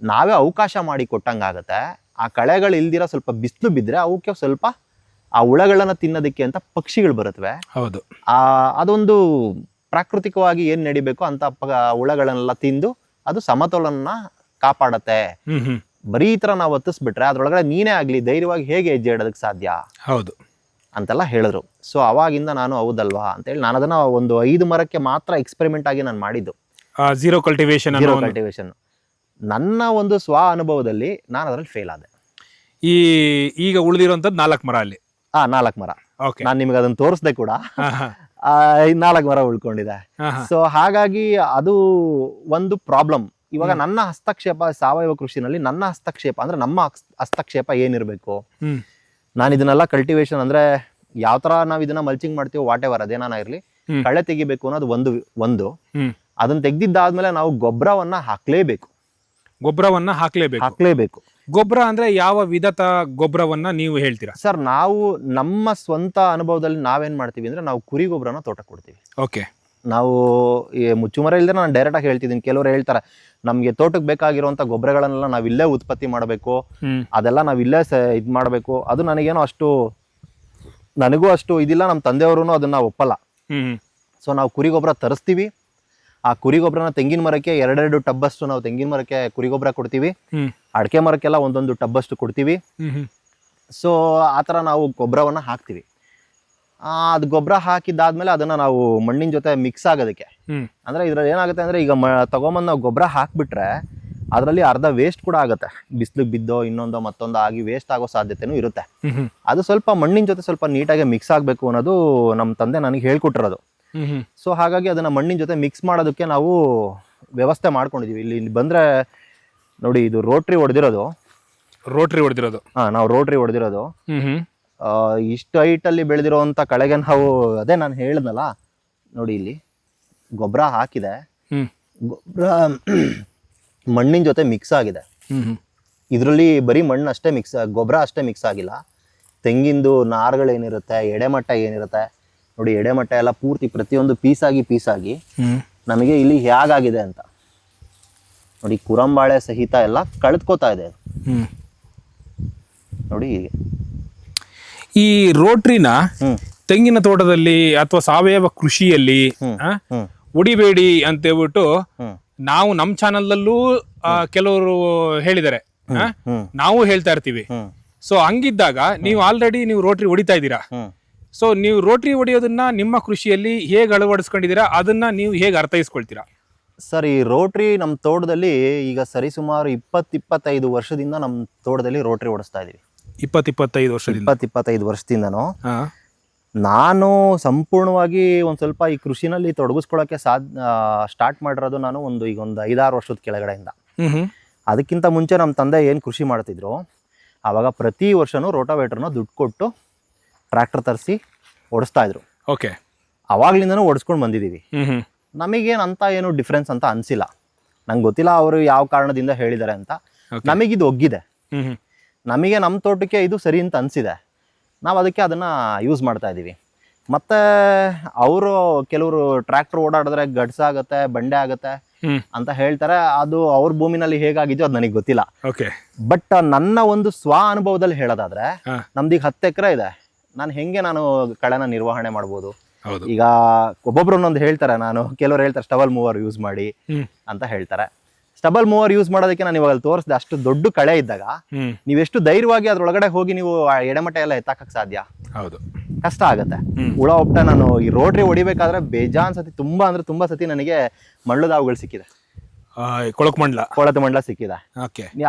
ನಾವೇ ಅವಕಾಶ ಮಾಡಿ ಕೊಟ್ಟಂಗಾಗತ್ತೆ. ಆ ಕಳೆಗಳು ಇಲ್ದಿರೋ ಸ್ವಲ್ಪ ಬಿಸಿಲು ಬಿದ್ರೆ ಅವಕ್ಕೆ ಸ್ವಲ್ಪ ಆ ಹುಳಗಳನ್ನ ತಿನ್ನೋದಕ್ಕೆ ಅಂತ ಪಕ್ಷಿಗಳು ಬರುತ್ತವೆ. ಹೌದು. ಅದೊಂದು ಪ್ರಾಕೃತಿಕವಾಗಿ ಏನ್ ನಡಿಬೇಕು ಅಂತ ಹುಳಗಳನ್ನೆಲ್ಲ ತಿಂದು ಅದು ಸಮತೋಲನ ಕಾಪಾಡತ್ತೆ. ಬರೀ ಈ ತರ ನಾವು ಹತ್ತಿಸ್ಬಿಟ್ರೆ ಅದ್ರೊಳಗಡೆ ನೀನೇ ಆಗ್ಲಿ ಧೈರ್ಯವಾಗಿ ಹೇಗೆ ಹೆಜ್ಜೆ ಇಡೋದಕ್ಕೆ ಸಾಧ್ಯ? ಹೌದು ಅಂತೆಲ್ಲ ಹೇಳಿದ್ರು. ಸೊ ಅವಾಗಿಂದ ನಾನು ಹೌದಲ್ವಾ ಅಂತೇಳಿ ನಾನು ಅದನ್ನ ಒಂದು 5 ಮರಕ್ಕೆ ಮಾತ್ರ ಎಕ್ಸ್ಪೆರಿಮೆಂಟ್ ಆಗಿ ನಾನು ಮಾಡಿದ್ದು ಝೀರೋ ಕಲ್ಟಿವೇಶನ್. ನನ್ನ ಒಂದು ಸ್ವ ಅನುಭವದಲ್ಲಿ ನಾನು ಅದ್ರಲ್ಲಿ ಫೇಲ್ ಆದೆ. ಈಗ ಉಳಿದಿರುವಂತದ್ದು 4 ಮರ ಅಲ್ಲಿ. 4 ಮರ. ನಾನು ನಿಮ್ಗೆ ಅದನ್ನ ತೋರಿಸ್ದೆ ಕೂಡ. 4 ಮರ ಉಳ್ಕೊಂಡಿದೆ. ಸೊ ಹಾಗಾಗಿ ಅದು ಒಂದು ಪ್ರಾಬ್ಲಮ್. ಇವಾಗ ನನ್ನ ಹಸ್ತಕ್ಷೇಪ ಸಾವಯವ ಕೃಷಿನಲ್ಲಿ ನನ್ನ ಹಸ್ತಕ್ಷೇಪ ಅಂದ್ರೆ ನಮ್ಮ ಹಸ್ತಕ್ಷೇಪ ಏನಿರ್ಬೇಕು? ನಾನು ಇದನ್ನೆಲ್ಲ ಕಲ್ಟಿವೇಶನ್ ಅಂದ್ರೆ ಯಾವ ತರ ನಾವ್ ಇದನ್ನ ಮಲ್ಚಿಂಗ್ ಮಾಡ್ತೀವೋ ವಾಟ್ ಎವರ್ ಅದೇನಾನ ಇರ್ಲಿ, ಕಳೆ ತೆಗಿಬೇಕು ಅನ್ನೋದು ಒಂದು. ಅದನ್ನ ತೆಗ್ದಿದ್ದಾದ್ಮೇಲೆ ನಾವು ಗೊಬ್ಬರವನ್ನ ಹಾಕ್ಲೇಬೇಕು. ಗೊಬ್ಬರ ಅಂದ್ರೆ ಯಾವ ವಿಧದ ಗೊಬ್ಬರವನ್ನ ನೀವು ಹೇಳ್ತೀರಾ ಸರ್? ನಾವು ನಮ್ಮ ಸ್ವಂತ ಅನುಭವದಲ್ಲಿ ನಾವೇನ್ ಮಾಡ್ತೀವಿ ಅಂದ್ರೆ ನಾವು ಕುರಿ ಗೊಬ್ಬರನ ತೋಟಕ್ಕೆ ಕೊಡ್ತೀವಿ. ಓಕೆ. ನಾವು ಮುಚ್ಚುಮರ ಇಲ್ದೆ ನಾನು ಡೈರೆಕ್ಟ್ ಆಗಿ ಹೇಳ್ತಿದ್ದೀನಿ. ಕೆಲವರು ಹೇಳ್ತಾರೆ ನಮ್ಗೆ ತೋಟಕ್ಕೆ ಬೇಕಾಗಿರುವಂತ ಗೊಬ್ಬರಗಳನ್ನೆಲ್ಲ ನಾವ್ ಇಲ್ಲೇ ಉತ್ಪತ್ತಿ ಮಾಡಬೇಕು, ಅದೆಲ್ಲ ನಾವ್ ಇಲ್ಲೇ ಇದ್ ಮಾಡ್ಬೇಕು. ಅದು ನನಗೇನೋ ನನಗೂ ಅಷ್ಟು ಇದಿಲ್ಲ, ನಮ್ಮ ತಂದೆಯವರು ಅದನ್ನ ಒಪ್ಪಲ್ಲ. ಸೊ ನಾವು ಕುರಿ ಗೊಬ್ಬರ ತರಿಸ್ತೀವಿ. ಆ ಕುರಿ ಗೊಬ್ಬರನ ತೆಂಗಿನ ಮರಕ್ಕೆ 2 ಟಬ್ಬಷ್ಟು ನಾವು ತೆಂಗಿನ ಮರಕ್ಕೆ ಕುರಿ ಗೊಬ್ಬರ ಕೊಡ್ತೀವಿ. ಅಡಿಕೆ ಮರಕ್ಕೆಲ್ಲ 1 ಟಬ್ಬಷ್ಟು ಕೊಡ್ತೀವಿ. ಸೊ ಆತರ ನಾವು ಗೊಬ್ಬರವನ್ನ ಹಾಕ್ತಿವಿ. ಅದು ಗೊಬ್ಬರ ಹಾಕಿದ್ದಾದ್ಮೇಲೆ ಅದನ್ನ ನಾವು ಮಣ್ಣಿನ ಜೊತೆ ಮಿಕ್ಸ್ ಆಗೋದಕ್ಕೆ, ಅಂದ್ರೆ ಇದ್ರಲ್ಲಿ ಏನಾಗುತ್ತೆ ಅಂದ್ರೆ ಈಗ ತಗೊಂಬಂದ್ ನಾವು ಗೊಬ್ಬರ ಹಾಕ್ಬಿಟ್ರೆ ಅದರಲ್ಲಿ ಅರ್ಧ ವೇಸ್ಟ್ ಕೂಡ ಆಗುತ್ತೆ. ಬಿಸಿಲಿಗೆ ಬಿದ್ದೋ ಇನ್ನೊಂದೋ ಮತ್ತೊಂದೋ ಆಗಿ ವೇಸ್ಟ್ ಆಗೋ ಸಾಧ್ಯತೆನೂ ಇರುತ್ತೆ. ಅದು ಸ್ವಲ್ಪ ಮಣ್ಣಿನ ಜೊತೆ ಸ್ವಲ್ಪ ನೀಟಾಗಿ ಮಿಕ್ಸ್ ಆಗ್ಬೇಕು ಅನ್ನೋದು ನಮ್ಮ ತಂದೆ ನನಗೆ ಹೇಳ್ಕೊಟ್ಟಿರೋದು. ಸೊ ಹಾಗಾಗಿ ಅದನ್ನ ಮಣ್ಣಿನ ಜೊತೆ ಮಿಕ್ಸ್ ಮಾಡೋದಕ್ಕೆ ನಾವು ವ್ಯವಸ್ಥೆ ಮಾಡ್ಕೊಂಡಿದೀವಿ. ಇಲ್ಲಿ ಬಂದ್ರೆ ನೋಡಿ, ಇದು ರೋಟ್ರಿ ಹೊಡೆದಿರೋದು. ರೋಟ್ರಿ ಹೊಡೆದಿರೋದು. ನಾವು ರೋಟ್ರಿ ಹೊಡೆದಿರೋದು. ಹ್ಮ್ ಇಷ್ಟು ಹೈಟಲ್ಲಿ ಬೆಳೆದಿರೋವಂಥ ಕಳೆಗೆ ನಾವು ಅದೇ ನಾನು ಹೇಳಿದ್ನಲ್ಲ ನೋಡಿ, ಇಲ್ಲಿ ಗೊಬ್ಬರ ಹಾಕಿದೆ, ಹ್ಮ್ ಗೊಬ್ಬರ ಮಣ್ಣಿನ ಜೊತೆ ಮಿಕ್ಸ್ ಆಗಿದೆ. ಹ್ಮ್ ಇದರಲ್ಲಿ ಬರೀ ಮಣ್ಣು ಅಷ್ಟೇ ಗೊಬ್ಬರ ಅಷ್ಟೇ ಮಿಕ್ಸ್ ಆಗಿಲ್ಲ. ತೆಂಗಿಂದು ನಾರುಗಳೇನಿರುತ್ತೆ, ಎಡೆಮಟ್ಟ ಏನಿರುತ್ತೆ ನೋಡಿ, ಎಡೆಮಟ್ಟ ಎಲ್ಲ ಪೂರ್ತಿ ಪ್ರತಿಯೊಂದು ಪೀಸಾಗಿ ನಮಗೆ ಇಲ್ಲಿ ಹೇಗಾಗಿದೆ ಅಂತ ನೋಡಿ. ಕುರಂಬಾಳೆ ಸಹಿತ ಎಲ್ಲ ಕಳೆದ್ಕೋತಾ ಇದೆ ನೋಡಿ ಹೀಗೆ. ಈ ರೋಟ್ರಿನ ತೆಂಗಿನ ತೋಟದಲ್ಲಿ ಅಥವಾ ಸಾವಯವ ಕೃಷಿಯಲ್ಲಿ ಹೊಡಿಬೇಡಿ ಅಂತ ಹೇಳ್ಬಿಟ್ಟು ನಾವು ನಮ್ಮ ಚಾನಲ್ದಲ್ಲೂ ಕೆಲವರು ಹೇಳಿದ್ದಾರೆ, ನಾವು ಹೇಳ್ತಾ ಇರ್ತೀವಿ. ಸೊ ಹಂಗಿದ್ದಾಗ ನೀವು ಆಲ್ರೆಡಿ ನೀವು ರೋಟ್ರಿ ಹೊಡಿತಾ ಇದ್ದೀರಾ. ಸೊ ನೀವು ರೋಟ್ರಿ ಹೊಡಿಯೋದನ್ನ ನಿಮ್ಮ ಕೃಷಿಯಲ್ಲಿ ಹೇಗೆ ಅಳವಡಿಸ್ಕೊಂಡಿದ್ದೀರಾ, ಅದನ್ನ ನೀವು ಹೇಗೆ ಅರ್ಥೈಸ್ಕೊಳ್ತೀರಾ? ಸರ್, ಈ ರೋಟ್ರಿ ನಮ್ಮ ತೋಟದಲ್ಲಿ ಈಗ ಸರಿಸುಮಾರು 20-25 ವರ್ಷದಿಂದ ನಮ್ಮ ತೋಟದಲ್ಲಿ ರೋಟ್ರಿ ಓಡಿಸ್ತಾ ಇದೀವಿ. 20-25 ವರ್ಷದಿಂದ? 20-25 ವರ್ಷದಿಂದನೂ ನಾನು ಸಂಪೂರ್ಣವಾಗಿ ಒಂದು ಸ್ವಲ್ಪ ಈ ಕೃಷಿನಲ್ಲಿ ತೊಡಗಿಸ್ಕೊಳ್ಳೋಕೆ ಸ್ಟಾರ್ಟ್ ಮಾಡಿರೋದು ನಾನು ಈಗ ಒಂದು 5-6 ವರ್ಷದ ಕೆಳಗಡೆಯಿಂದ. ಅದಕ್ಕಿಂತ ಮುಂಚೆ ನಮ್ಮ ತಂದೆ ಏನು ಕೃಷಿ ಮಾಡ್ತಿದ್ರು, ಆವಾಗ ಪ್ರತಿ ವರ್ಷನೂ ರೋಟಾವೇಟ್ರನ್ನ ದುಡ್ಡು ಕೊಟ್ಟು ಟ್ರ್ಯಾಕ್ಟರ್ ತರಿಸಿ ಓಡಿಸ್ತಾ ಇದ್ರು. ಓಕೆ. ಅವಾಗ್ಲಿಂದನೂ ಓಡಿಸ್ಕೊಂಡು ಬಂದಿದ್ದೀವಿ. ನಮಗೇನು ಅಂತ ಏನು ಡಿಫ್ರೆನ್ಸ್ ಅಂತ ಅನಿಸಿಲ್ಲ. ನಂಗೆ ಗೊತ್ತಿಲ್ಲ ಅವರು ಯಾವ ಕಾರಣದಿಂದ ಹೇಳಿದ್ದಾರೆ ಅಂತ. ನಮಗಿದು ಒಗ್ಗಿದೆ, ನಮಗೆ ನಮ್ಮ ತೋಟಕ್ಕೆ ಇದು ಸರಿ ಅಂತ ಅನಿಸಿದೆ. ನಾವು ಅದಕ್ಕೆ ಅದನ್ನು ಯೂಸ್ ಮಾಡ್ತಾ ಇದ್ದೀವಿ. ಮತ್ತು ಅವರು ಕೆಲವರು ಟ್ರ್ಯಾಕ್ಟರ್ ಓಡಾಡಿದ್ರೆ ಗಡ್ಸಾಗತ್ತೆ, ಬಂಡೆ ಆಗುತ್ತೆ ಅಂತ ಹೇಳ್ತಾರೆ. ಅದು ಅವ್ರ ಭೂಮಿನಲ್ಲಿ ಹೇಗಾಗಿದೆಯೋ ಅದು ನನಗೆ ಗೊತ್ತಿಲ್ಲ. ಬಟ್ ನನ್ನ ಒಂದು ಸ್ವ ಅನುಭವದಲ್ಲಿ ಹೇಳೋದಾದ್ರೆ, ನಮ್ದೀಗ 10 ಎಕರೆ ಇದೆ. ನಾನು ಕಳೆನ ನಿರ್ವಹಣೆ ಮಾಡ್ಬೋದು. ಈಗ ಒಬ್ಬೊಬ್ರು ಒಂದೊಂದು ಹೇಳ್ತಾರೆ. ಕೆಲವರು ಹೇಳ್ತಾರೆ ಸ್ಟಬಲ್ ಮೂವರ್ ಯೂಸ್ ಮಾಡಿ ಅಂತ ಹೇಳ್ತಾರೆ. ಸ್ಟಬಲ್ ಮೂವರ್ ಯೂಸ್ ಮಾಡೋದಕ್ಕೆ ನಾನು ಇವಾಗ ತೋರಿಸಿದೆ. ಅಷ್ಟು ದೊಡ್ಡ ಕಳೆ ಇದ್ದಾಗ ನೀವೆಷ್ಟು ಧೈರ್ಯವಾಗಿ ಅದ್ರೊಳಗಡೆ ಹೋಗಿ ನೀವು ಎಡೆಮಟ್ಟ ಎಲ್ಲ ಎತ್ತಾಕಕ್ ಸಾಧ್ಯ? ಹೌದು, ಕಷ್ಟ ಆಗತ್ತೆ. ಹುಳ ಒಪ್ಟ ನಾನು ಈ ರೋಟ್ರಿ ಹೊಡಿಬೇಕಾದ್ರೆ ಬೇಜಾನ್ ಸತಿ, ತುಂಬಾ ಸತಿ ನನಗೆ ಮಳ್ಳದ ಹಾವುಗಳು ಸಿಕ್ಕಿದೆ. ಕೊಳತು ಮಂಡಲ ಸಿಕ್ಕಿದೆ.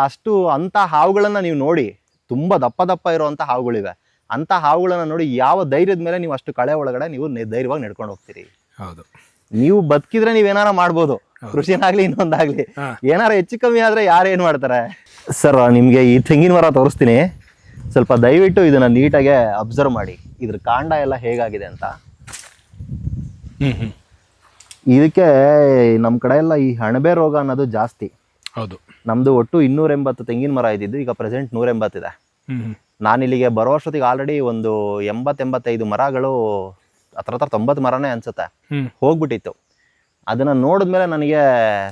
ಅಷ್ಟು ಅಂತ ಹಾವುಗಳನ್ನ ನೀವು ನೋಡಿ, ತುಂಬಾ ದಪ್ಪ ಇರುವಂತ ಹಾವುಗಳಿವೆ. ಅಂತ ಹಾವುಗಳನ್ನ ನೋಡಿ ಯಾವ ಧೈರ್ಯದ ಮೇಲೆ ನೀವು ಅಷ್ಟು ಕಳೆ ಒಳಗಡೆ ನೀವು ಧೈರ್ಯವಾಗಿ ನಡ್ಕೊಂಡು ಹೋಗ್ತೀರಿ. ಹೌದು, ನೀವು ಬದುಕಿದ್ರೆ ನೀವೇನಾರ ಮಾಡ್ಬೋದು, ಕೃಷಿನಾಗ್ಲಿ ಇನ್ನೊಂದಾಗ್ಲಿ. ಏನಾರ ಹೆಚ್ಚು ಕಮ್ಮಿ ಆದ್ರೆ ಯಾರೇನ್ ಮಾಡ್ತಾರೆ? ಸರ್, ನಿಮ್ಗೆ ಈ ತೆಂಗಿನ ಮರ ತೋರಿಸ್ತೀನಿ. ಸ್ವಲ್ಪ ದಯವಿಟ್ಟು ಇದನ್ನ ನೀಟಾಗೆ ಅಬ್ಸರ್ವ್ ಮಾಡಿ, ಇದ್ರ ಕಾಂಡ ಎಲ್ಲ ಹೇಗಾಗಿದೆ ಅಂತ. ಇದಕ್ಕೆ ನಮ್ಮ ಕಡೆ ಎಲ್ಲ ಈ ಅಣಬೆ ರೋಗ ಅನ್ನೋದು ಜಾಸ್ತಿ. ಹೌದು, ನಮ್ದು ಒಟ್ಟು 280 ತೆಂಗಿನ ಮರ ಇದ್ದಿದ್ದು, ಈಗ ಪ್ರೆಸೆಂಟ್ 180 ಇದೆ. ನಾನು ಇಲ್ಲಿಗೆ ಬರೋ ಅಷ್ಟೊತ್ತಿಗೆ ಆಲ್ರೆಡಿ ಒಂದು 80-85 ಮರಗಳು, ಹತ್ರ 90 ಮರನೇ ಅನ್ಸುತ್ತೆ, ಹೋಗ್ಬಿಟ್ಟಿತ್ತು. ಅದನ್ನ ನೋಡಿದ್ಮೇಲೆ ನನಗೆ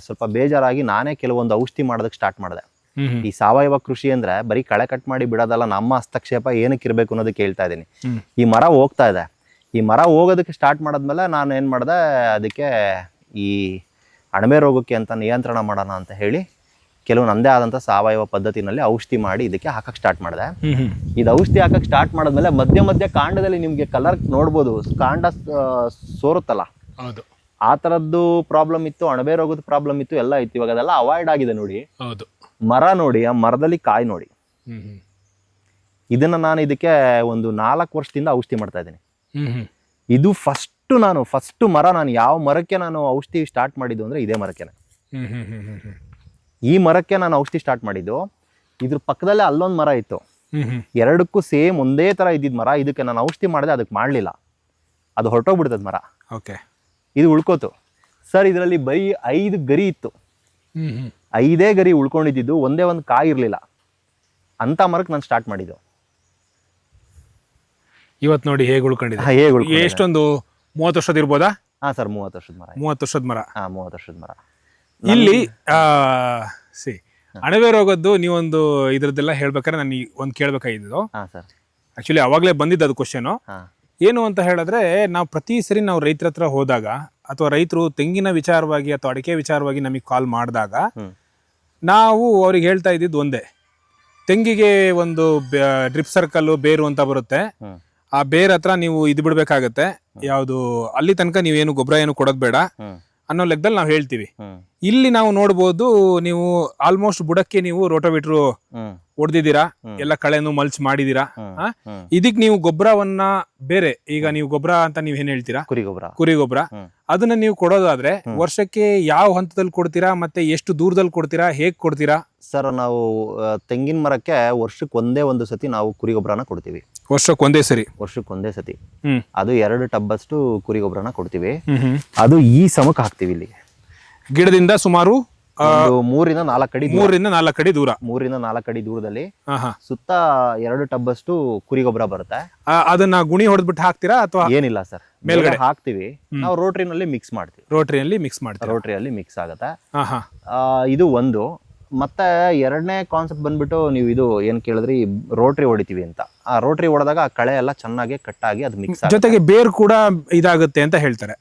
ಸ್ವಲ್ಪ ಬೇಜಾರಾಗಿ ನಾನೇ ಕೆಲವೊಂದು ಔಷಧಿ ಮಾಡೋದಕ್ಕೆ ಸ್ಟಾರ್ಟ್ ಮಾಡಿದೆ. ಈ ಸಾವಯವ ಕೃಷಿ ಅಂದ್ರೆ ಬರೀ ಕಳೆ ಕಟ್ ಮಾಡಿ ಬಿಡೋದಲ್ಲ, ನಮ್ಮ ಹಸ್ತಕ್ಷೇಪ ಏನಕ್ಕೆ ಇರಬೇಕು ಅನ್ನೋದಕ್ಕೆ ಹೇಳ್ತಾ ಇದ್ದೀನಿ. ಈ ಮರ ಹೋಗ್ತಾ ಇದೆ, ಈ ಮರ ಹೋಗೋದಕ್ಕೆ ಸ್ಟಾರ್ಟ್ ಮಾಡಿದ್ಮೇಲೆ ನಾನು ಏನು ಮಾಡಿದೆ, ಅದಕ್ಕೆ ಈ ಅಣಬೆ ರೋಗಕ್ಕೆ ಅಂತ ನಿಯಂತ್ರಣ ಮಾಡೋಣ ಅಂತ ಹೇಳಿ ಕೆಲವು ನಂದೇ ಆದಂಥ ಸಾವಯವ ಪದ್ಧತಿನಲ್ಲಿ ಔಷಧಿ ಮಾಡಿ ಇದಕ್ಕೆ ಹಾಕಕ್ಕೆ ಸ್ಟಾರ್ಟ್ ಮಾಡಿದೆ. ಇದು ಔಷಧಿ ಹಾಕಕ್ಕೆ ಸ್ಟಾರ್ಟ್ ಮಾಡಿದ್ಮೇಲೆ ಮಧ್ಯ ಕಾಂಡದಲ್ಲಿ ನಿಮಗೆ ಕಲರ್ ನೋಡ್ಬೋದು, ಕಾಂಡ ಸೋರುತ್ತಲ್ಲ, ಆ ಥರದ್ದು ಪ್ರಾಬ್ಲಮ್ ಇತ್ತು, ಅಣಬೆ ರೋಗದ ಪ್ರಾಬ್ಲಮ್ ಇತ್ತು, ಎಲ್ಲ ಇತ್ತು. ಇವಾಗ ಅದೆಲ್ಲ ಅವಾಯ್ಡ್ ಆಗಿದೆ ನೋಡಿ. ಮರ ನೋಡಿ, ಆ ಮರದಲ್ಲಿ ಕಾಯಿ ನೋಡಿ. ಇದನ್ನ ನಾನು ಇದಕ್ಕೆ ಒಂದು 4 ವರ್ಷದಿಂದ ಔಷಧಿ ಮಾಡ್ತಾ ಇದ್ದೀನಿ. ಇದು ಫಸ್ಟ್ ಮರ ನಾನು ಯಾವ ಮರಕ್ಕೆ ನಾನು ಔಷಧಿ ಸ್ಟಾರ್ಟ್ ಮಾಡಿದ್ದು ಅಂದ್ರೆ ಇದೇ ಮರಕ್ಕೆ. ಈ ಮರಕ್ಕೆ ನಾನು ಔಷಧಿ ಸ್ಟಾರ್ಟ್ ಮಾಡಿದ್ದು. ಇದ್ರ ಪಕ್ಕದಲ್ಲೇ ಅಲ್ಲೊಂದು ಮರ ಇತ್ತು, ಎರಡಕ್ಕೂ ಸೇಮ್ ಒಂದೇ ತರ ಇದ್ದಿದ್ ಮರ. ಇದಕ್ಕೆ ನಾನು ಔಷಧಿ ಮಾಡಿದೆ, ಅದಕ್ಕೆ ಮಾಡಲಿಲ್ಲ, ಅದು ಹೊರಟೋಗ್ಬಿಡ್ತದ ಮರ. ಇದು ಉಳ್ಕೋತು. ಸರ್, ಇದರಲ್ಲಿ ಬರೀ 5 ಗರಿ ಇತ್ತು, 5 ಗರಿ ಉಳ್ಕೊಂಡಿದ್ದು, ಒಂದೇ ಒಂದು ಕಾಯಿ ಇರಲಿಲ್ಲ. ಅಂತ ಮರಕ್ಕೆ ನಾನು ಸ್ಟಾರ್ಟ್ ಮಾಡಿದ್ದು. ಇವತ್ತು ನೋಡಿ ಹೇಗೆ ಉಳ್ಕೊಂಡಿದೆ. ಎಷ್ಟೊಂದು 30 ವರ್ಷದ ಇರ್ಬೋದಾ? ಹಾ ಸರ್, 30 ವರ್ಷದ ಮರ. 30 ವರ್ಷದ ಮರ. 30 ವರ್ಷದ ಮರ. ಇಲ್ಲಿ ಅಣಬೆ ರೋಗದ್ದು ನೀವೊಂದು ಇದ್ರದ್ದೆಲ್ಲ ಹೇಳ್ಬೇಕಾದ್ರೆ ನಾನು ಒಂದು ಕೇಳ್ಬೇಕಾಗಿದ್ದು. ಆಕ್ಚುಲಿ ಅವಾಗಲೇ ಬಂದಿದ್ದು ಅದು ಕ್ವಶನ್. ಏನು ಅಂತ ಹೇಳಿದ್ರೆ, ನಾವು ಪ್ರತಿ ಸರಿ ನಾವು ರೈತರ ಹತ್ರ ಹೋದಾಗ, ಅಥವಾ ರೈತರು ತೆಂಗಿನ ವಿಚಾರವಾಗಿ ಅಥವಾ ಅಡಿಕೆ ವಿಚಾರವಾಗಿ ನಮಗೆ ಕಾಲ್ ಮಾಡಿದಾಗ, ನಾವು ಅವ್ರಿಗೆ ಹೇಳ್ತಾ ಇದ್ದಿದ್ದು ಒಂದೇ, ತೆಂಗಿಗೆ ಒಂದು ಡ್ರಿಪ್ ಸರ್ಕಲ್ ಬೇರು ಅಂತ ಬರುತ್ತೆ, ಆ ಬೇರ್ ಹತ್ರ ನೀವು ಇದು ಬಿಡ್ಬೇಕಾಗತ್ತೆ, ಯಾವುದು ಅಲ್ಲಿ ತನಕ ನೀವೇನು ಗೊಬ್ಬರ ಏನು ಕೊಡೋದು ಬೇಡ ಅನ್ನೋ ಲೆಕ್ಕದಲ್ಲಿ ನಾವು ಹೇಳ್ತೀವಿ. ಇಲ್ಲಿ ನಾವು ನೋಡ್ಬೋದು, ನೀವು ಆಲ್ಮೋಸ್ಟ್ ಬುಡಕ್ಕೆ ನೀವು ರೋಟೋವೇಟ್ರು ಹ್ಮ್ ಹೊಡೆದಿದ್ದೀರಾ, ಹ್ಮ್. ಎಲ್ಲ ಕಳೆನು ಮಲ್ಚ್ ಮಾಡಿದೀರಾ. ಹ್ಮ್. ಆ? ಹ್ಮ್. ಇದಕ್ ನೀವು ಗೊಬ್ಬರವನ್ನ ಬೇರೆ, ಈಗ ನೀವು ಗೊಬ್ಬರ ಅಂತ ನೀವ್ ಏನ್ ಹೇಳ್ತೀರಾ, ಕುರಿ ಗೊಬ್ಬರ. ಕುರಿ ಗೊಬ್ಬರ, ಹ್ಮ್. ಅದನ್ನ ನೀವು ಕೊಡೋದಾದ್ರೆ ಹ್ಮ್. ವರ್ಷಕ್ಕೆ ಯಾವ ಹಂತದಲ್ಲಿ ಕೊಡ್ತೀರಾ, ಮತ್ತೆ ಎಷ್ಟು ದೂರದಲ್ಲಿ ಕೊಡ್ತೀರಾ, ಹೇಗ್ ಕೊಡ್ತೀರಾ? ಸರ್ ನಾವು ತೆಂಗಿನ ಮರಕ್ಕೆ ವರ್ಷಕ್ಕೆ ಒಂದೇ ಒಂದು ಸತಿ ನಾವು ಕುರಿ ಗೊಬ್ಬರನ ಕೊಡ್ತೀವಿ. ವರ್ಷಕ್ಕೆ ಒಂದೇ ಸರಿ. ವರ್ಷಕ್ಕೆ ಒಂದೇ ಸತಿ. ಹ್ಮ್ ಅದು 2 ಟಬ್ಬಷ್ಟು ಕುರಿ ಗೊಬ್ಬರನ ಕೊಡ್ತೀವಿ. ಹ್ಮ್ ಹ್ಮ್. ಅದು ಈ ಸಮಕ್ಕೆ ಹಾಕ್ತಿವಿ. ಇಲ್ಲಿ ಗಿಡದಿಂದ ಸುಮಾರು ಒಂದು 3 ರಿಂದ 4 ಅಡಿ 3 ರಿಂದ 4 ಅಡಿ ದೂರ. 3 ರಿಂದ 4 ಅಡಿ ದೂರದಲ್ಲಿ ಹಾ ಹಾ. ಸುತ್ತ 2 ಟಬ್ಬಷ್ಟು ಕುರಿ ಗೊಬ್ಬರ ಬರುತ್ತೆ. ಅದನ್ನ ಗುಣಿ ಹೊಡೆದ್ಬಿಟ್ಟು ಹಾಕ್ತೀರಾ ಅಥವಾ ಏನಿಲ್ಲ ಸರ್, ಮೇಲ್ಗಡೆ ಹಾಕ್ತಿವಿ. ನಾವು ರೋಟ್ರಿನಲ್ಲಿ ಮಿಕ್ಸ್ ಮಾಡ್ತೀವಿ. ರೋಟ್ರಿಯಲ್ಲಿ ಮಿಕ್ಸ್ ಮಾಡ್ತೀರಾ? ರೋಟ್ರಿಯಲ್ಲಿ ಮಿಕ್ಸ್ ಆಗುತ್ತೆ. ಹಾ ಹಾ. ಇದು ಒಂದು. ಮತ್ತೆ 2ನೇ ಕಾನ್ಸೆಪ್ಟ್ ಬಂದ್ಬಿಟ್ಟು, ನೀವು ಇದು ಏನ್ ಕೇಳಿದ್ರಿ, ರೋಟ್ರಿ ಹೊಡಿತೀವಿ ಅಂತ. ಆ ರೋಟ್ರಿ ಹೊಡೆದಾಗ ಆ ಕಳೆ ಎಲ್ಲ ಚೆನ್ನಾಗಿ ಕಟ್ಟಾಗಿ ಅದು ಮಿಕ್ಸ್ ಆಗುತ್ತೆ. ಜೊತೆಗೆ ಬೇರ್ ಕೂಡ ಇದಾಗುತ್ತೆ ಅಂತ ಹೇಳ್ತಾರೆ.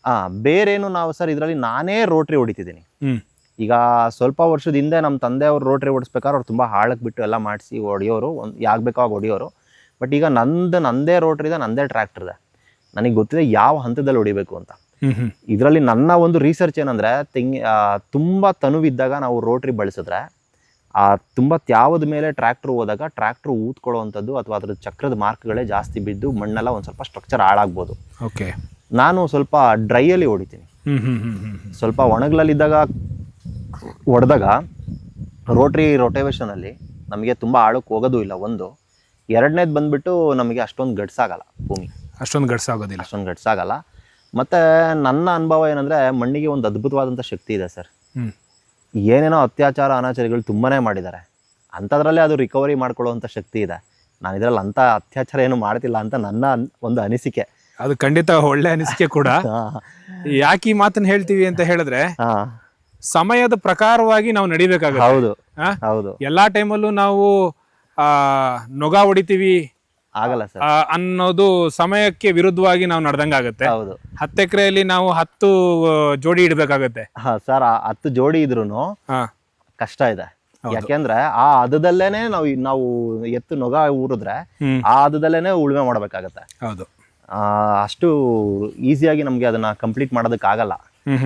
ಬೇರೇನು ನಾವು ಸರ್ ಇದರಲ್ಲಿ ನಾನೇ ರೋಟ್ರಿ ಹೊಡಿತಿದ್ದೀನಿ. ಹ್ಮ್. ಈಗ ಸ್ವಲ್ಪ ವರ್ಷದ ಹಿಂದೆ ನಮ್ಮ ತಂದೆ ಅವ್ರು ರೋಟ್ರಿ ಓಡಿಸ್ಬೇಕಾದ್ರೆ ಅವ್ರು ತುಂಬಾ ಹಾಳಕ್ ಬಿಟ್ಟು ಎಲ್ಲ ಮಾಡಿಸಿ ಹೊಡಿಯೋರು, ಯಾಕೆ ಬೇಕೋ ಆಗ ಹೊಡಿಯೋರು. ಬಟ್ ಈಗ ನಂದೇ ರೋಟ್ರಿ ಇದೆ, ನಂದೇ ಟ್ರ್ಯಾಕ್ಟರ್ ಇದೆ, ನನಗೆ ಗೊತ್ತಿದೆ ಯಾವ ಹಂತದಲ್ಲಿ ಹೊಡಿಬೇಕು ಅಂತ. ಇದರಲ್ಲಿ ನನ್ನ ಒಂದು ರಿಸರ್ಚ್ ಏನಂದ್ರೆ, ತುಂಬಾ ತನುವಿದ್ದಾಗ ನಾವು ರೋಟ್ರಿ ಬಳಸಿದ್ರೆ ತುಂಬಾ ತ್ಯಾವದ ಮೇಲೆ ಟ್ರ್ಯಾಕ್ಟರ್ ಹೋದಾಗ ಟ್ರ್ಯಾಕ್ಟರ್ ಊದ್ಕೊಳ್ಳುವಂಥದ್ದು ಅಥವಾ ಅದ್ರ ಚಕ್ರದ ಮಾರ್ಕ್ಗಳೇ ಜಾಸ್ತಿ ಬಿದ್ದು ಮಣ್ಣೆಲ್ಲ ಒಂದು ಸ್ವಲ್ಪ ಸ್ಟ್ರಕ್ಚರ್ ಹಾಳಾಗ್ಬೋದು. ಓಕೆ. ನಾನು ಸ್ವಲ್ಪ ಡ್ರೈಯಲ್ಲಿ ಹೊಡಿತೀನಿ. ಸ್ವಲ್ಪ ಒಣಗಲಲ್ಲಿದ್ದಾಗ ಹೊಡೆದಾಗ ರೋಟೇವೇಷನಲ್ಲಿ ನಮಗೆ ತುಂಬ ಆಳಕ್ಕೆ ಹೋಗೋದು ಇಲ್ಲ. ಒಂದು. 2ನೇದು ಬಂದ್ಬಿಟ್ಟು ನಮಗೆ ಅಷ್ಟೊಂದು ಗಡ್ಸಾಗಲ್ಲ, ಭೂಮಿ ಅಷ್ಟೊಂದು ಗಡ್ಸಾಗಲ್ಲ. ಮತ್ತು ನನ್ನ ಅನುಭವ ಏನಂದರೆ, ಮಣ್ಣಿಗೆ ಒಂದು ಅದ್ಭುತವಾದಂಥ ಶಕ್ತಿ ಇದೆ ಸರ್. ಏನೇನೋ ಅತ್ಯಾಚಾರ ಅನಾಚಾರಿಗಳು ತುಂಬಾ ಮಾಡಿದ್ದಾರೆ, ಅಂಥದ್ರಲ್ಲೇ ಅದು ರಿಕವರಿ ಮಾಡ್ಕೊಳ್ಳುವಂಥ ಶಕ್ತಿ ಇದೆ. ನಾನು ಇದರಲ್ಲಿ ಅಂಥ ಅತ್ಯಾಚಾರ ಏನು ಮಾಡ್ತಿಲ್ಲ ಅಂತ ನನ್ನ ಒಂದು ಅನಿಸಿಕೆ. ಅದು ಖಂಡಿತ ಒಳ್ಳೆ ಅನಿಸಿಕೆ ಕೂಡ. ಯಾಕೆ ಈ ಮಾತನ್ನ ಹೇಳ್ತೀವಿ ಅಂತ ಹೇಳಿದ್ರೆ, ಸಮಯದ ಪ್ರಕಾರವಾಗಿ ನಾವು ನಡಿಬೇಕಾಗುತ್ತೆ. ಹೌದು ಹೌದು. ಎಲ್ಲಾ ಟೈಮಲ್ಲೂ ನಾವು ನೊಗ ಹೊಡಿತೀವಿ ಆಗಲ್ಲ ಸರ್ ಅನ್ನೋದು ಸಮಯಕ್ಕೆ ವಿರುದ್ಧವಾಗಿ ನಾವು ನಡೆದಂಗಾಗತ್ತೆ. ಹೌದು. 10 ಎಕರೆಯಲ್ಲಿ ನಾವು 10 ಜೋಡಿ ಇಡ್ಬೇಕಾಗತ್ತೆ. ಸರ್ 10 ಜೋಡಿ ಇದ್ರೂನು ಕಷ್ಟ ಇದೆ. ಯಾಕೆಂದ್ರೆ ಆ ಹದದಲ್ಲೇನೆ ನಾವು ಎತ್ತು ನೊಗ ಊರಿದ್ರೆ ಆ ಹದದಲ್ಲೇನೆ ಉಳುಮೆ ಮಾಡ್ಬೇಕಾಗತ್ತೆ. ಹೌದು. ಅಷ್ಟು ಈಸಿಯಾಗಿ ನಮ್ಗೆ ಅದನ್ನ ಕಂಪ್ಲೀಟ್ ಮಾಡೋದಕ್ಕಾಗಲ್ಲ.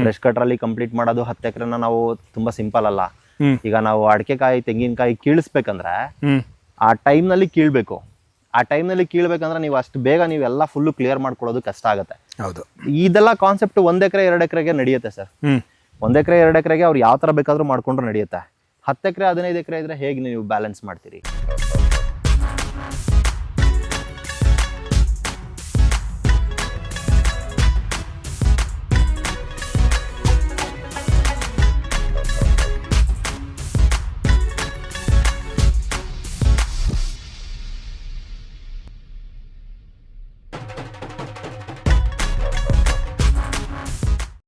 ಬ್ರಷ್ ಕಟ್ರಲ್ಲಿ ಕಂಪ್ಲೀಟ್ ಮಾಡೋದು 10 ಎಕರೆನ ನಾವು ತುಂಬಾ ಸಿಂಪಲ್ ಅಲ್ಲ. ಈಗ ನಾವು ಅಡಿಕೆಕಾಯಿ ತೆಂಗಿನಕಾಯಿ ಕೀಳಿಸ್ಬೇಕಂದ್ರೆ ಆ ಟೈಮ್ನಲ್ಲಿ ಕೀಳ್ಬೇಕು. ಆ ಟೈಮ್ನಲ್ಲಿ ಕೀಳ್ಬೇಕಂದ್ರೆ ನೀವು ಅಷ್ಟು ಬೇಗ ನೀವೆಲ್ಲ ಫುಲ್ಲು ಕ್ಲಿಯರ್ ಮಾಡ್ಕೊಳ್ಳೋದು ಕಷ್ಟ ಆಗುತ್ತೆ. ಹೌದು. ಇದೆಲ್ಲ ಕಾನ್ಸೆಪ್ಟ್ 1 ಎಕರೆ 2 ಎಕರೆಗೆ ನಡೆಯುತ್ತೆ ಸರ್. 1 ಎಕರೆ 2 ಎಕರೆಗೆ ಅವ್ರು ಯಾವ ತರ ಬೇಕಾದ್ರೂ ಮಾಡ್ಕೊಂಡ್ರು ನಡೆಯುತ್ತೆ. 10 ಎಕರೆ 15 ಎಕರೆ ಇದ್ರೆ ಹೇಗೆ ನೀವು ಬ್ಯಾಲೆನ್ಸ್ ಮಾಡ್ತೀರಿ?